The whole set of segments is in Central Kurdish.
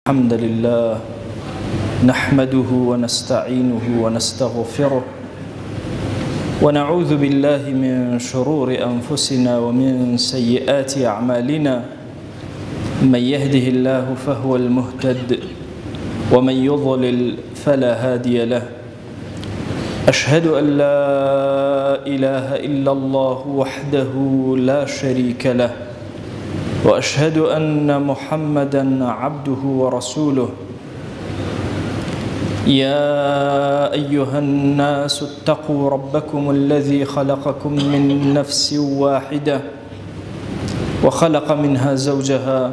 الحمد لله نحمده ونستعينه ونستغفره ونعوذ بالله من شرور أنفسنا ومن سيئات أعمالنا من يهده الله فهو المهتد ومن يضلل فلا هادي له أشهد أن لا إله إلا الله وحده لا شريك له وأشهد أن محمدًا عبده ورسوله يا أيها الناس اتقوا ربكم الذي خلقكم من نفس واحدة وخلق منها زوجها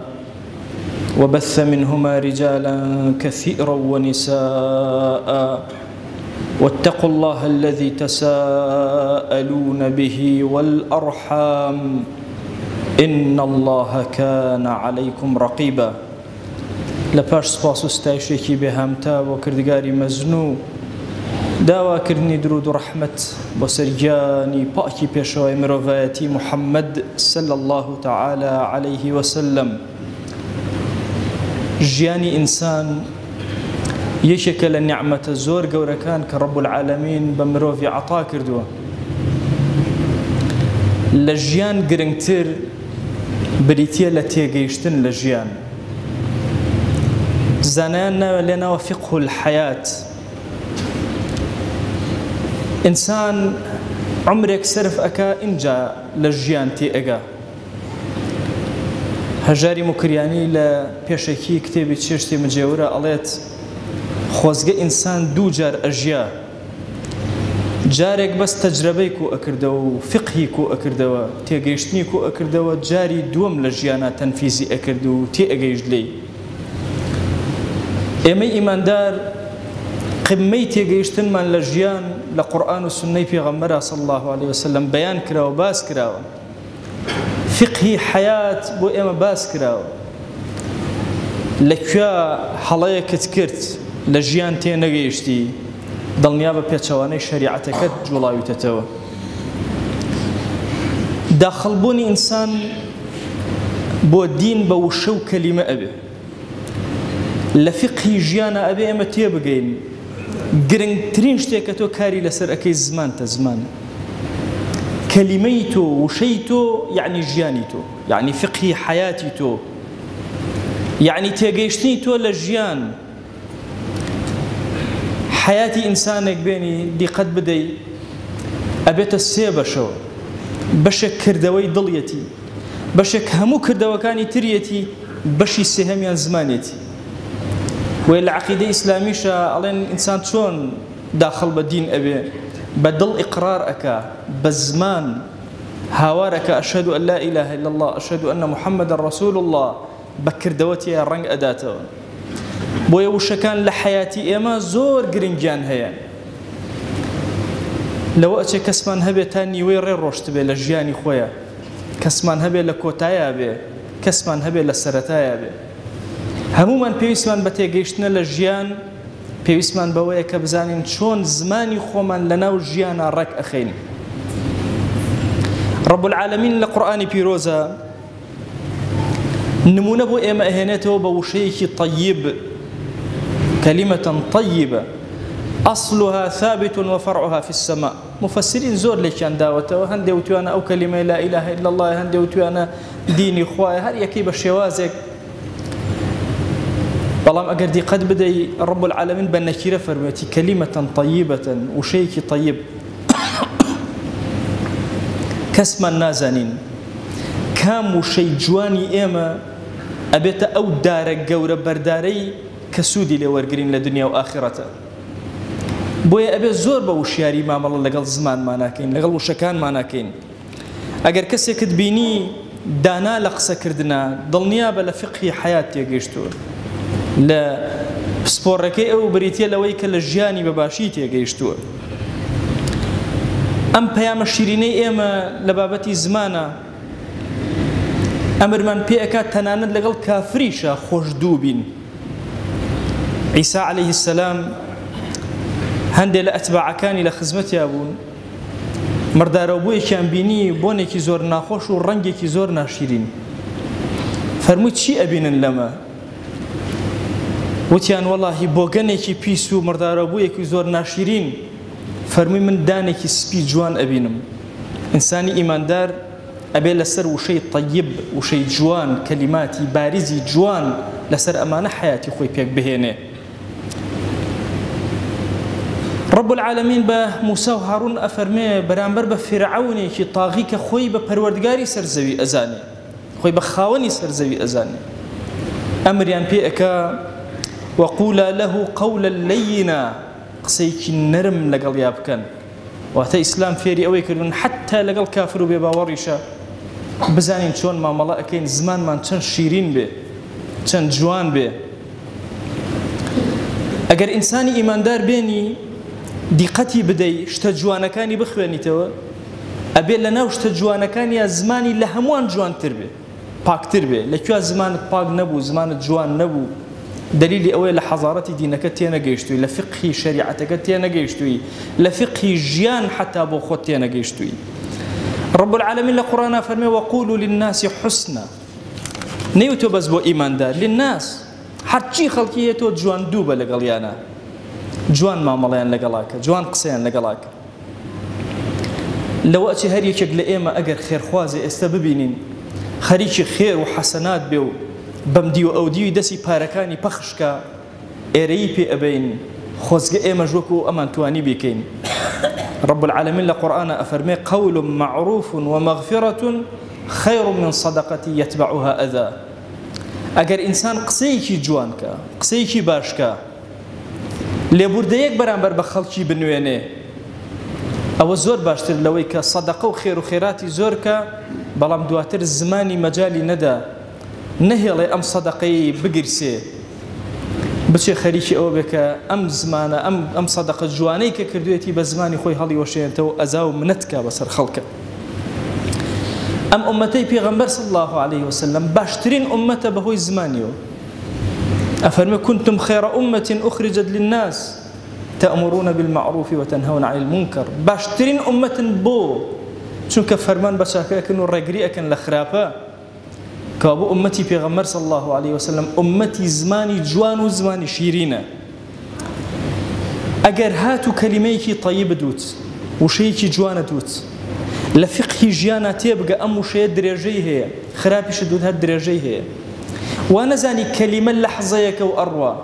وبث منهما رجالا كثيرا ونساء واتقوا الله الذي تساءلون به والأرحام إن الله كان عليكم رقيبا لپاش سپاس و ستایشێکی بێهامتا بۆ کردگاری مەزنوو داواکردنی درود و ڕەحمەت بۆ سەرگیانی پاکی پێشەوای مرۆڤایەتی محەممەد صلی الله تعالى عليه وسلم. ژیانی ئینسان یەکێکە لە نیعمەتە زۆر گەورەکان کە ڕەب العالەمین بە مرۆڤی عەتا کردووە. لە ژیان گرنگتر بریتیە لە تێگەیشتن لە ژیان. زانایان ناوە لێناوە فقه الحیات. ئینسان عمرێک سرف ئەکا ئینجا لە ژیان تێئەگا. هەژاری موکریانی لە پێشەکی کتێبی چێشتی مجێورە ئەڵێت خۆزگە ئینسان دوو جار ئەژیا، جارێک بەس تەجربەی کۆ ئەکردەوە و فقهی کۆ ئەکردەوە، تێگەیشتنی کۆ ئەکردەوە، جاری دووەم لە ژیانە تەنفیزی ئەکرد و تێئەگەیشت لێی. ئێمەی ئیماندار قمەی تێگەیشتنمان لە ژیان لە قورئان و سوننەی پێغەمبەرە صلی الله عليه وسلم بەیان کراوە، باس کراوە. فقهی حیات بۆ ئێمە باس کراوە. لەکوێ هەڵەیەکت کرد لە ژیان تێنەگەیشتی دڵنیا بە پێچەوانەی شەریعەتەکەت جوڵاویتەتەوە. داخڵبوونی ئینسان بۆ دین بە وشە و کەلیمە ئەبێ. لە فقهی ژیانە ئەبێ ئێمە تێبگەین گرنگترین شتێکە تۆ کاری لەسەر ئەەکەی زمانتە زمان. کەلیمەی تۆ وشەی تۆ یعنی ژیانی تۆ، یعنی فقهی حیاتی تۆ، یعنی تێگەیشتنی تۆ لە ژیان. حیاتی ئینسانێک بێنی دیقەت بدەی ئەبێتە سێ بەشەوە. بەشێک کردەوەی دڵیەتی، بەشێک هەموو کردەوەکانی تریەتی، بەشی سێهەمیان زمانێتی. وی لە عەقیدەی ئیسلامیشە ئەڵێن ئینسان چۆن داخڵ بە دین ئەبێ؟ بە دڵ ئیقرار ئەکا، بە زمان هاوار ئەکا ئەشهەدو ئەن لا ئیلاهە ئیلا الله ئەشهەدو ئەنە محەممەدەن ڕەسوول الله، بە کردەوەتیە ڕەنگ ئەداتەوە. بۆیە وشەکان لە حیاتی ئێمە زۆر گرنگیان هەیە. لەوە ئەچێ کەسمان هەبێت تا نیوەی ڕێ ڕۆشت بێ لە ژیانی خۆیە، کەسمان هەبێت لە کۆتایە بێ، کەسمان هەبێت لە سەرەتایە بێ. هەمومان پێویستمان بە تێگەیشتنە لە ژیان، پێویستمان بەوەیە کە بزانین چۆن زمانی خۆمان لەناو ژیانە ڕێک ئەخەین. ڕەب العالەمین لە قورئانی پیرۆزە نمونە بۆ ئێمە ئەهێنێتەوە بە وشەیەکی طەیب. كلمة طيبة أصلها ثابت وفرعها في السماء. مفسرين زور ليشان داوته هندي وتوانا أو كلمة لا إله إلا الله، هندي وتوانا ديني خواي هر يكي بشوازك. والله أجر دي قد بدأ رب العالمين بالنكيرة فرمتي كلمة طيبة وشيء طيب كسما نازنين كام وشيء جواني إما أبيت أو دارك جورة برداري كسودي لورجرين لدنيا وآخرته. بويا أبي زور بوشياري ما مال لقل زمان ما ناكين لقل وشكان ما ناكين. أجر كسي كتبيني دانا لقصة كردنا ضلنيا بلا فقهي حياتي يجيشتو لا سبوركي أو بريتيا لويك للجياني بباشيتي يجيشتو. أم بيام الشيريني إما لبابتي زمانا أمر من بيأكا تناند لقل كافريشا خوش دوبين. عيسى عليه السلام هەندێک لە ئەتباعەکانی لە خزمەتی بوون، مردارەبوویەکیان بینی بۆنێکی زۆر ناخۆش و ڕەنگێکی زۆر ناشیرین. فەرمووی چی ئەبینن لەمە؟ وتیان والله بۆگەنێکی پیس و مردارەبوویەکی زۆر ناشرین فەرمووی من دانێکی سپی جوان ئەبینم. ئینسانی ئیماندار ئەبێ لەسەر وشەی طەیب وشەی جوان کەلیماتی بارزی جوان لەسەر ئەمانە حیاتی خۆی پێک بهێنێ. رب العالمین بە موسا و هاڕون ئەفەرمێ بەرامبەر بە فیرعەونێکی تاغی کە خۆی بە پەروەردگاری سەرزەوی ئەزانێ، خۆی بە خاوەنی سەرزەوی ئەزانێ، ئەمریان پێ ئەکا وقولا له قولا لينا قسەیەکی نەرم لەگەڵ یا بکەن. واتە ئیسلام فێری ئەوەی کردن حتا لەگەڵ کافر و بێباوەڕیشە بزانین چۆن مامەڵە ئەکەین، زمانمان چەند شیرین بێ، چەند جوان بێ. ئەگەر ئینسانی ئیماندار بێنی دیقەتی بدەی شتە جوانەکانی بخوێنیتەوە، ئەبێ لەناو شتە جوانەکانیە زمانی لە هەمووان جوانتر بێ، پاکتر بێ. لەکوێ زمانت پاک نەبوو، زمانت جوان نەبوو، دلیلی ئەوەیە لە حەزارەتی دینەکە تێنەگەیشتووی، لە فقهی شەریعەتەکە تێنەگەیشتووی، لە فقهی ژیان حتا بۆ خۆت تێنەگەیشتووی. رب العالمین لە قورئانە فەرمێ وقولوا للناس حسنا، نەیوتۆ بەس بۆ ئیماندار، للناس هەرچی خەڵکی هەیە تۆ جوان دوو بە لەگەڵیانە، جوان مامەڵەیان لەگەڵاکە، جوان قسەیان لەگەڵاکە. لەوە ئەچی هەر یەکێک لە ئێمە ئەگەر خێرخوازێ ئێستا ببینین خەریکی خێر و حەسەنات بێ و بەم دی و ئەو دیوی دەستی پارەکانی پەخشکە ئێرەی پێ ئەبین، خۆزگە ئێمەش وەکو ئەمان توانی بیکەین. رب العالمین لە قورئانە ئەفەرمێ قول معروف ومغفرة خير من صدقة يتبعها أذى. ئەگەر ئینسان قسەیەکی جوانکە، قسەیەکی باشکە، لێبوردەیەک بەرامبەر بە خەڵکی بنوێنێ، ئەوە زۆر باشتر لەوەی کە سەدەقە و خێر و خێراتی زۆرکە بەڵام دواتر زمانی مەجالی نەدا نەهێڵێ ئەم سەدەقەی بگرسێ بچێ خەریکی ئەوە بێ کە ئەم زمانە ئەم سەدەقە جوانەی کە کردوێتی بە زمانی خۆی هەڵی وەشێنێتەوە ئەزا و منەتکە بەسەر خەڵکە. ئەم ئومەتەی پێغەمبەر صلی الله عليه وسلم باشترین ئومەتە بەهۆی زمانیەوە. ئەفەرمێ كنتم خير أمة أخرجت للناس تأمرون بالمعروف وتنهون عن المنكر. باشترین ئومەتن بۆ چونکە فەرمان بە چاکەکەن و ڕێگری ئەکەن لە خراپە، کابو أمتي پیغمبر صلى الله عليه وسلم أمتي زماني جوان و زماني شيرينة. أجر هاتو كلميكي طيب دوت وشيكي جوانة دوت لفقه جيانا تيبقى أم وشي درجي هي خرابي شدود هاد درجي هي وانا زاني كلمة لحظيك وأروى.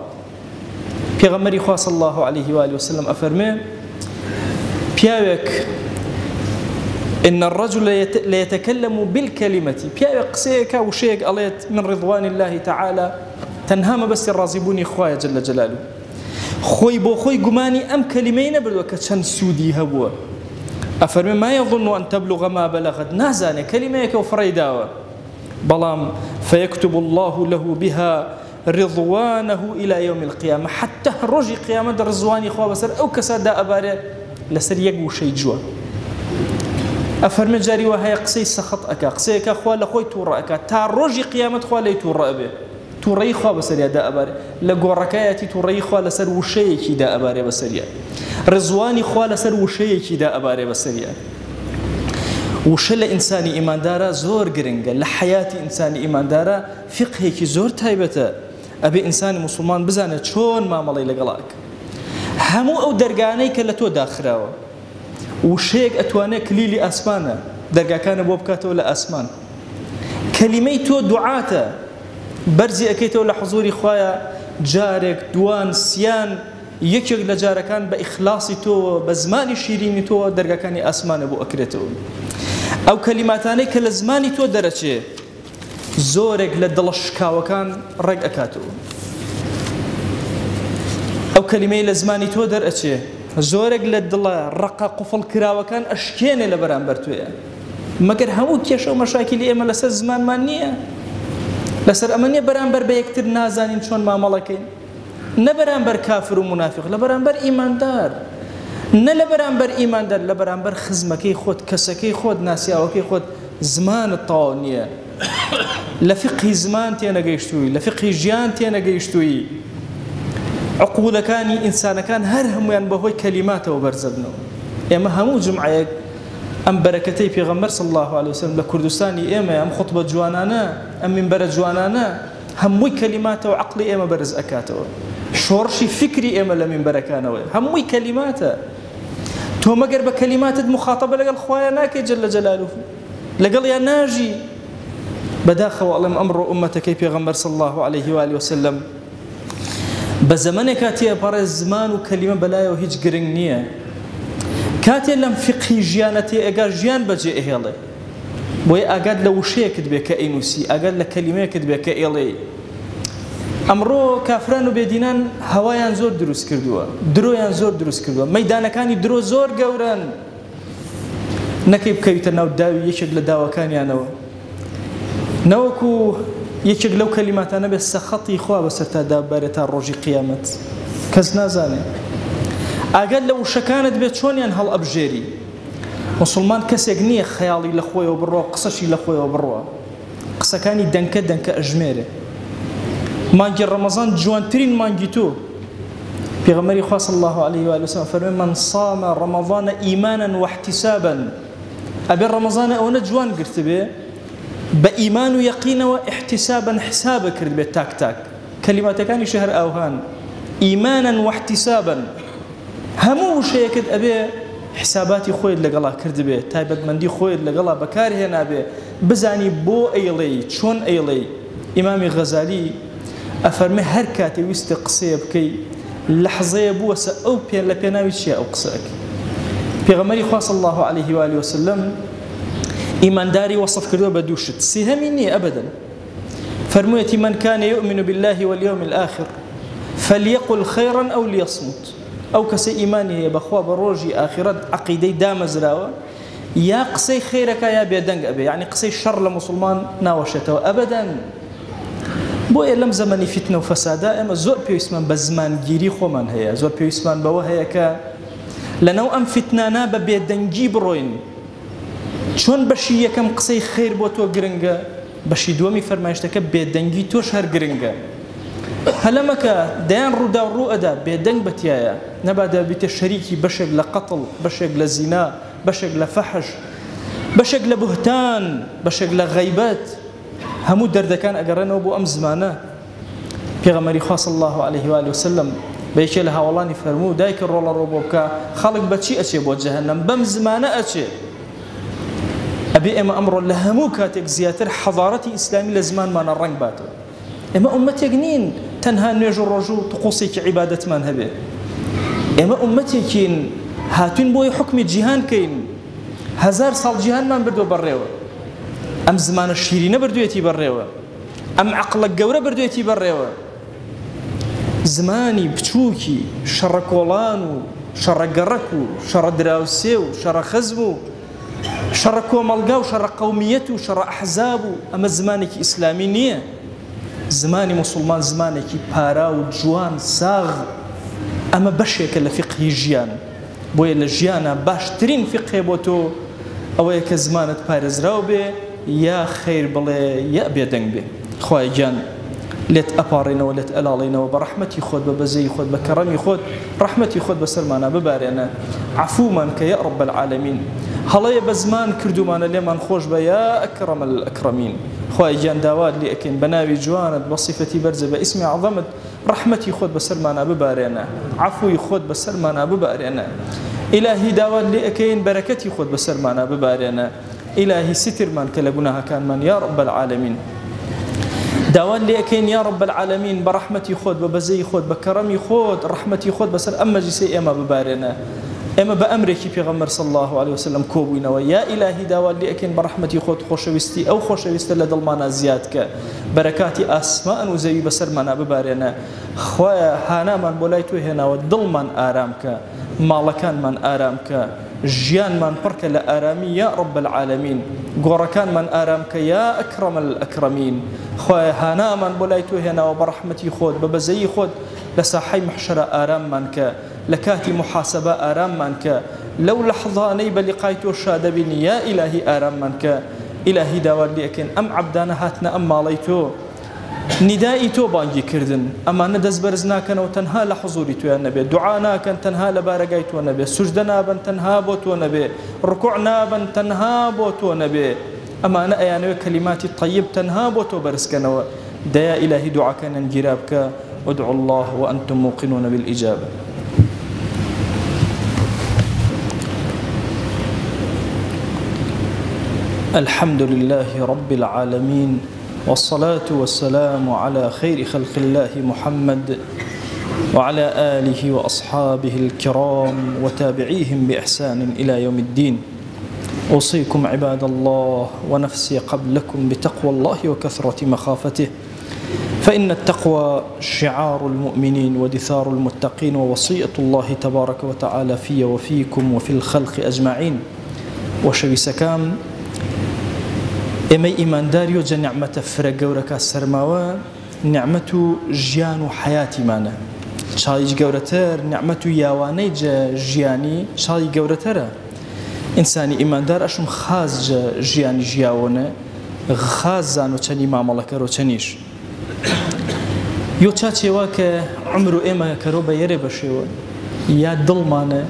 پیغمبر صلى الله عليه وآله وسلم أفرمي بياوك إن الرجل ليتكلم بالكلمة بيا قسيك وشيك أليت من رضوان الله تعالى تنهام بس الرازبوني خوايا جل جلاله خوي بو خوي قماني أم كلمين بلوك كان سودي هبوا. أفرمي ما يظن أن تبلغ ما بلغت نازاني كلميك وفريداوة بلام فيكتب الله له بها رضوانه إلى يوم القيامة حتى رجي قيامة رضواني خوا بسر أو كساد أباري لسر يقو شي جوا. أفرمي جاري وهي قسي سخط أكا قسيك أخوة لخوي تورا أكا تا رجي قيامة خوا لي تورا أبي توري خوا بسريا دا أباري لقو ركاياتي توري خوا لسر وشيكي دا أباري بسريا رزواني خوا لسر وشيكي دا أباري بسريا. وشل إنساني إيمان دارا زور قرنقا لحياتي إنساني إيمان دارا فقهيكي زور تايبتا أبي إنساني مسلمان بزانة شون ما مالي لقلاك همو أو درقانيك لتو داخراوه وشيك أتوانيك ليلي أسمانة درقا كان بوبكاته ولا أسمان كلميتو دعاته برزي أكيتو لحضوري خوايا جارك دوان سيان يكيك لجارة كان بإخلاصي تو بزماني شيريني تو درقا كان أسمان بو أكريتو أو كلماتاني كالزماني تو درجة زورك لدلشكا وكان رق أكاتو أو كلمة لزماني تو درجة زورك لدلا رقا قفل كراوة كان أشكيني لبران برتويا مگر همو كيشو مشاكل إما لسر زمان مانية لسر أمانية بران بر بيكتر نازانين شون ما ملكين نبران بر كافر ومنافق لبران بر إيمان دار نلبران بر إيمان دار لبران بر خزمكي خود كسكي خود ناسياوكي خود زمان الطاونية لفقه زمان تينا قيشتوي لفقه جيان تينا قيشتوي عقول كاني إنسان كان هرهم ينبهوي كلماته وبرزدنا إما همو جمعيك أم بركتي في غمر صلى الله عليه وسلم لكردستاني إما أم خطبة جوانانا أم منبر جوانانا هموي كلماته وعقلي إما برز أكاته شورشي فكري إما لمن بركانه هموي كلماته تو مقر بكلمات مخاطبة لقل خواياناك جل جلاله لقل يا ناجي بداخل والله أمر أمتك كيف يغمر صلى الله عليه وآله وسلم بزمانك كاتيا بار زمان وكلمة بلايا وهيج قرنية كاتيا لم فقه جيانتي أقال جيان بجي إهيالي بوي أقال لو شيء كدبه كإنوسي أقال لكلمة كدبه كإيلي أمرو كافران وبيدينان هوايان زور دروس كردوا درويان زور دروس كردوا ميدانا كاني درو زور قوران نكيب كيوتنا وداوي يشق لداوا كان يانو نوكو يشق لو كلمات أنا بس خطي خواه بسرتا دابارتا روجي قيامت كزنا زاني أقل لو شكانت بيت شون ينهل أبجيري مسلمان كسيق نية خيالي لخوي وبروا قصشي لخوي وبروا قصة كاني دنك أجميري مانجي رمضان جوانترين مانجيتو بيغمري خاص الله عليه وآله وسلم فرمي من صام رمضان إيمانا واحتسابا أبي رمضان أونا جوان قرت به بإيمان ويقين واحتسابا حسابا كرد به تاك تاك كلمات كاني شهر أوهان إيمانا واحتسابا همو شيء كد أبي حساباتي خويد لقلا كرد به تايبت مندي خويد لقلا بكار هنا به بزاني بو أيلي شون أيلي إمامي غزالي أفرمي هر كاتي ويست قصي بكي لحظة بوسا أو بين لبيناوي شيء أو قصاك بيغمري خاص الله عليه وآله وسلم إيمان داري وصف كردو بدوشت سيهميني أبدا فرميتي من كان يؤمن بالله واليوم الآخر فليقل خيرا أو ليصمت أو كسي إيماني بخوا بروجي آخرت عقيدي دام زراوة يا قصي خيرك يا بيدنق أبي يعني قصي شر لمسلمان ناوشته أبدا بو لم زمني فتنة وفسادا اما زور بيوسمان بزمان جيري خومان هيا زور بيوسمان بوا هيا كا لنو ام فتنانا ببيدنجي بروين شون بشي يكم قصي خير بو تو قرنقا بشي دوامي فرمايشتك بيدنجي تو شهر قرنقا هلمك ديان رودا ورؤدا بيدنج بتيايا نبدا بيت الشريكي بشق لقتل بشق لزنا بشق لفحش بشق لبهتان بشق لغيبات همو دردكان أقرنوا بو أم زمانه بيغمري خاص الله عليه وآله وسلم بيشي لها والله نفرمو دايك الرولا روبوكا خلق بتشي أشي بو جهنم بم زمانه أشي أبي إما أمر لهمو كاتك زياتر حضارتي إسلامي لزمان ما نرنق باتو إما أمتي جنين تنها نيجو الرجو تقوصيك عبادة من هبه إما أمتي كين هاتون بوي حكم جيهان كين هزار صال جيهان من بردو بريوه أم زمان الشيرين بردويتي بريوه أم عقل الجورة بردويتي بريوه زماني بتشوكي شر كولانو شر قركو شر دراوسيو شر خزمو شر كومالقاو شر قوميتو شر أحزابو أما زمانك إسلامي نية زماني مسلمان زمانك باراو جوان ساغ أما بشيك لفقه جيان بويا لجيانا باشترين فقه بوتو أو يك زمانة بارز راوبي يا خير بلي يا بيدنگ بي خواي جان لت أبارينا ولت ألالينا وبرحمتي خود ببزي خود بكرمي خود رحمتي خود بسرمانا ببارينا عفو منك يا رب العالمين هلا بزمان كردو مانا لمن خوش بيا أكرم الأكرمين خواي جان داواد لي أكين بناوي جواند بصفتي برزة باسمي عظمت رحمتي خود بسرمانا ببارينا عفوي خود بسرمانا ببارينا إلهي داواد لي أكين بركتي خود بسرمانا ببارينا إلهي ستر من كلبناها كان من يا رب العالمين داوان لي أكين يا رب العالمين برحمتي خود ببزي خود بكرمي خود رحمتي خود بسر أما جسي إما ببارنا إما بأمرك في غمر صلى الله عليه وسلم كوبينا ويا إلهي داوان لي أكين برحمتي خود خوشويستي أو خوشويست لدلمانا زيادك بركاتي أسماء وزي بسر منا ببارنا خويا هانا من بولايتو هنا ودلمان آرامك مالكان من آرامك جيان من برك لآرامي يا رب العالمين قوركان من آرامك يا أكرم الأكرمين خويا هانا من بولايتو هنا وبرحمتي خود ببزي خود لساحي محشرة آرام منك لكاتي محاسبة آرام منك لو لحظة نيب لقايتو شادبني يا إلهي آرام منك إلهي داوار ليكن أم عبدانا هاتنا أم ماليتو ندائي تو بانجي كردن أما ندز برزنا كان وتنها لحضوري تو يا نبي دعانا كان تنها لبارقاي تو نبي سجدنا بن تنها بو تو نبي ركوعنا بن تنها بو تو نبي أما أنا يعني كلماتي الطيب تنها بو تو برسكنا ديا إلهي دعاء كان جرابك ادعوا الله وأنتم موقنون بالإجابة. الحمد لله رب العالمين، والصلاة والسلام على خير خلق الله محمد وعلى آله وأصحابه الكرام وتابعيهم بإحسان إلى يوم الدين. أوصيكم عباد الله ونفسي قبلكم بتقوى الله وكثرة مخافته، فإن التقوى شعار المؤمنين ودثار المتقين ووصية الله تبارك وتعالى في وفيكم وفي الخلق أجمعين. وشوي سكام إمي إيمان داريو جا نعمة فرق سرماوة نعمة جيان وحياتي مانا شايج قورتر نعمة ياواني جا جياني شاي قورتر إنساني إيمان دار أشم خاز جا جياني جياونا خاز زانو چني معاملة كرو چنيش يو چاچه واك عمرو إما كرو بيري بشيو يا دل مانا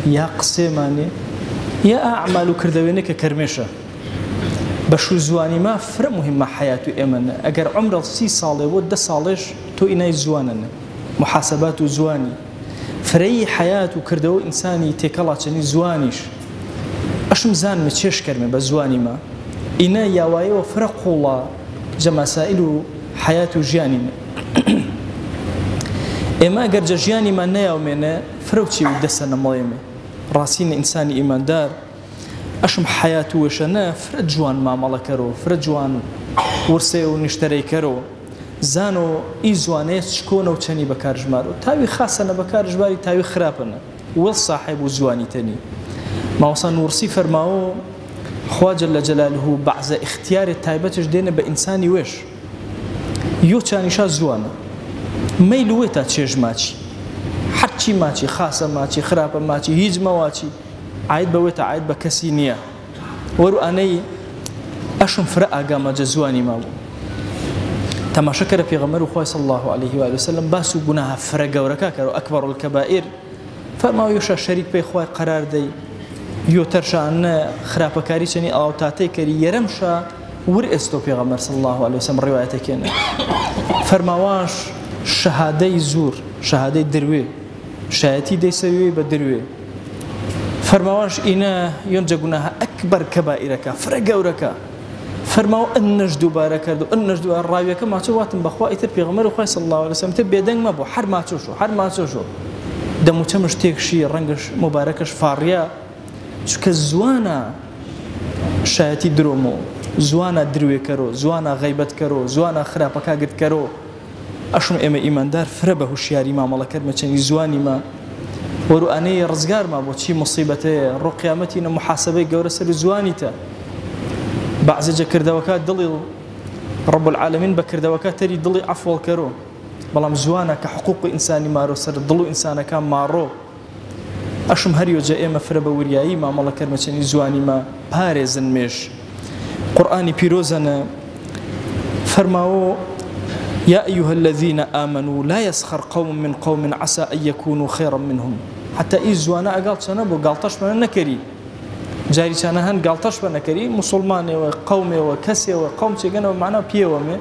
يا قصي مانا يا أعمال كردوينك كرمشة بشو زواني ما فرق مهمة حياته إمن أجر عمره 6 صالة ود صالش تو إناي زواننا محاسبات زواني فري حياته كردو إنساني تكلا تني زوانيش أشم زان متشش كرمه بزواني ما إنا يواي وفرق الله جمسائل حياته جانين إما أجر جاني ما نيومنا فروتشي ودسنا ملايمه راسين إنساني إيمان دار أشم حياته وشنا فرد جوان ما ملكرو فرد جوان ورسي ونشتري كرو زانو إيزوانيت شكونه وتشني بكارجمارو تاوي خاصنا بكارجباري تاوي خرابنا والصاحب وزواني تاني ما وصل ورسي فرماو خوا جل جلاله بعد اختيار التايبتش دينا بإنساني ويش يو تشانيشا زوانا ميلويتا تشيج ماتشي حتشي ماتشي خاصة ماتشي خرابة ماتشي هيج مواتشي عيد بويتا عيد بكسينيا ورو أني أشم فرق أقام جزواني ماو تما شكر في غمر خوي صلى الله عليه وآله وسلم باسو قناها فرق وركاكر أكبر الكبائر فما يوشا شريك بي خوي قرار دي يو ترشا أن خرابة كاريشني أو تاتي كري يرمشا ورئستو في غمر صلى الله عليه وسلم روايتك هنا فرماواش شهادي زور شهادي دروي شهادتي دي سوي بدروي فرماواش إنا ينجا قناها أكبر كبائرك فرق وركا فرماو النجدو باركردو النجدو الراوية كما تواتن بخوا إثر بيغمر وخاي صلى الله عليه وسلم تبي دنگ ما بو حر ما توشو دمو تمش تيكشي رنگش مباركش فاريا شك زوانا شايتي درومو زوانا دروي كرو زوانا غيبت كرو زوانا خرابكا قد كرو أشم إما إيمان دار فربه الشياري ما ملكر ما چني زواني ما ورو أني رزقار ما بو چي مصيبته رو قيامتنا محاسبه قورة سر زوانيتا بعض كردوكات دلي رب العالمين بكردوكات تري دلي عفو الكرو بلام زوانا كحقوق إنساني مارو سر دلو إنسانا كان مارو أشم هريو جائمة فربا ورياي ما ملكر ما چني زواني ما بارزن مش قرآني بيروزنا فرماو يا أيها الذين آمنوا لا يسخر قوم من قوم عسى أن يكونوا خيرا منهم حتى إيزوانا أقالت سنبو قالتش من النكري جاري سنهن قالتش من النكري مسلمان وقوم وكسي وقوم تيغانا ومعنا بيوامي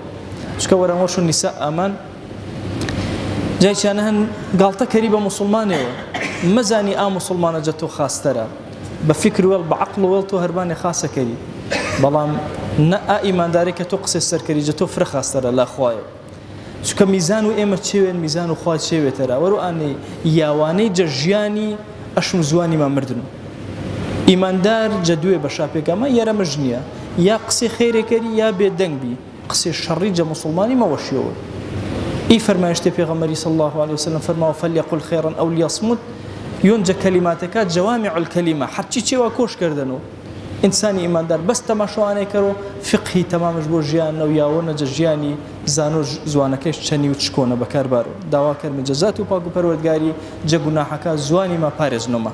شكورا وشو النساء آمان جاري سنهن قالتا كريبا مسلمان مزاني مسلمان جاتو خاص ترى بفكر ويل بعقل ويل تو هرباني خاصة كري بلام نا إيمان داري كتقصي السركري جاتو فرخاص ترى لا خوايو شو ميزان وإما تشوين ميزان وخوات تشوي ترى ورو أني ياواني ججياني أشم زواني ما مردن إيمان دار جدوي بشابي كما يرى مجنية يا قصي خيري كري يا بيدنگ بي قصي الشري جا مسلماني ما وشيو إي فرمايشتي في غمري صلى الله عليه وسلم فرماو فليقل خيرا أو ليصمت ينجى كلماتك جوامع الكلمة حتى تشي وكوش كردنو إنساني إيمان دار بس تماشو أنا كرو فقهي تمام جبو جيان وياونا جياني زانو زوانا كيش تشني وتشكونا بكار بارو دعوا كر من جزاتو باقو پروردگاري جگونا حكا زواني ما بارز نوما.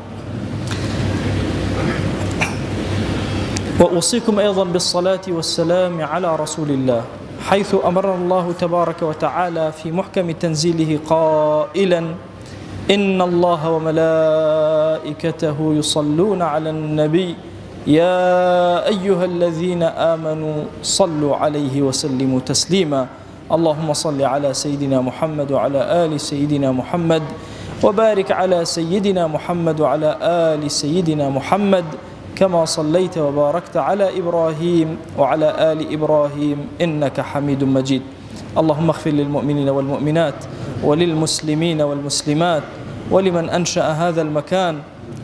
وأوصيكم أيضا بالصلاة والسلام على رسول الله حيث أمر الله تبارك وتعالى في محكم تنزيله قائلا إن الله وملائكته يصلون على النبي يا أيها الذين آمنوا صلوا عليه وسلموا تسليما اللهم صل على سيدنا محمد وعلى آل سيدنا محمد، وبارك على سيدنا محمد وعلى آل سيدنا محمد كما صليت وباركت على إبراهيم وعلى آل إبراهيم إنك حميد مجيد. اللهم اغفر للمؤمنين والمؤمنات وللمسلمين والمسلمات ولمن أنشأ هذا المكان.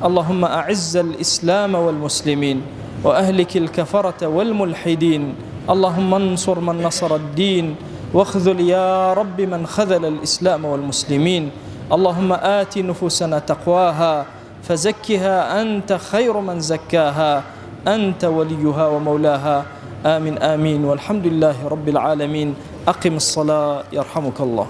اللهم أعز الإسلام والمسلمين وأهلك الكفرة والملحدين. اللهم انصر من نصر الدين واخذل يا رب من خذل الإسلام والمسلمين. اللهم آت نفوسنا تقواها فزكها أنت خير من زكاها، أنت وليها ومولاها. آمين آمين والحمد لله رب العالمين. أقم الصلاة يرحمك الله.